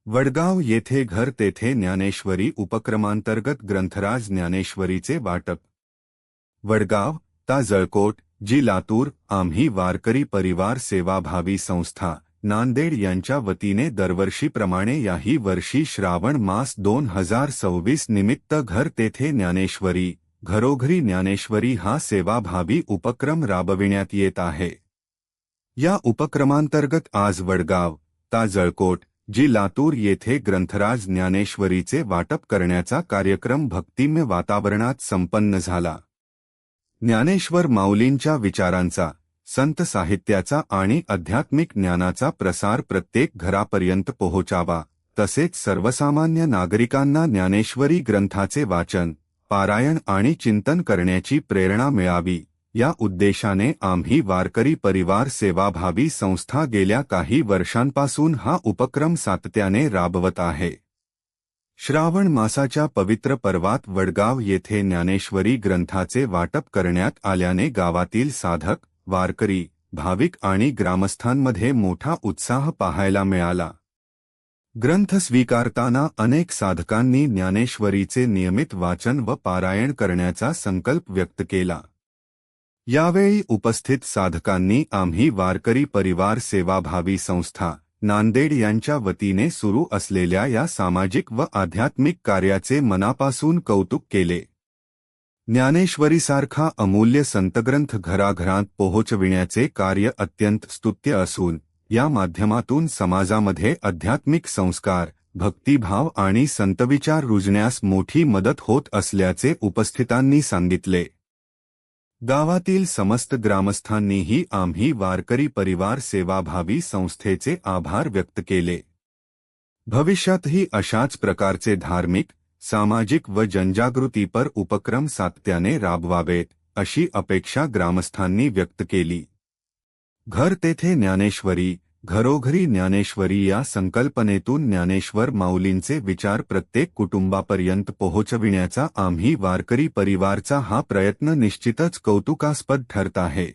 वडगाव येथे घर तेथे ज्ञानेश्वरी उपक्रमांतर्गत ग्रंथराज ज्ञानेश्वरीचे वाटप। वडगाव ता जळकोट जी लातूर आम्ही वारकरी परिवार सेवाभावी संस्था नांदेड यांच्या वतीने दरवर्षीप्रमाणे याही वर्षी श्रावण मास 2026 निमित्त घर तेथे ज्ञानेश्वरी घरोघरी ज्ञानेश्वरी हा सेवाभावी उपक्रम राबविण्यात येत आहे। या उपक्रमांतर्गत आज वडगाव ता जळकोट जी लातूर येथे ग्रंथराज ज्ञानेश्वरीचे वाटप करण्याचा कार्यक्रम भक्तिमय वातावरणात संपन्न झाला। ज्ञानेश्वर माऊलींच्या विचारांचा, संत साहित्याचा आणि आध्यात्मिक ज्ञानाचा प्रसार प्रत्येक घरापर्यंत पोहोचावा, तसेच सर्वसामान्य नागरिकांना ज्ञानेश्वरी ग्रंथाचे वाचन, पारायण आणि चिंतन करण्याची प्रेरणा मिळावी, या उद्देशाने आम्ही वारकरी परिवार सेवाभावी संस्था गेल्या काही वर्षांपासून हा उपक्रम सातत्याने राबवत आहे। श्रावण मासाच्या पवित्र पर्वात वडगाव येथे ज्ञानेश्वरी ग्रंथाचे वाटप करण्यात आल्याने गावातील साधक, वारकरी, भाविक आणि ग्रामस्थांमध्ये मोठा उत्साह पाहायला मिळाला। ग्रंथ स्वीकारताना अनेक साधकांनी ज्ञानेश्वरीचे नियमित वाचन व पारायण करण्याचा संकल्प व्यक्त केला। यावेळी उपस्थित साधकांनी आम्ही वारकरी परिवार सेवाभावी संस्था नांदेड यांच्या वतीने सुरू असलेल्या या सामाजिक व आध्यात्मिक कार्याचे मनापासून कौतुक केले। ज्ञानेश्वरीसारखा अमूल्य संतग्रंथ घराघरात पोहोचविण्याचे कार्य अत्यंत स्तुत्य असून या माध्यमातून समाजामध्ये आध्यात्मिक संस्कार, भक्तिभाव आणि संतविचार रुजण्यास मोठी मदत होत असल्याचे उपस्थितांनी सांगितले। गावातील समस्त ग्रामस्थांनीही आम्ही वारकरी परिवार सेवाभावी संस्थेचे आभार व्यक्त केले। भविष्यातही अशाच प्रकारचे धार्मिक, सामाजिक व जनजागृतीपर उपक्रम सातत्याने राबवावेत, अशी अपेक्षा ग्रामस्थांनी व्यक्त केली। घर तेथे ज्ञानेश्वरी घरोघरी ज्ञानेश्वरी या संकल्पनेतून ज्ञानेश्वर माऊलींचे विचार प्रत्येक कुटुंबापर्यंत पोहोचविण्याचा आम्ही वारकरी परिवारचा हा प्रयत्न निश्चितच कौतुकास्पद ठरत आहे।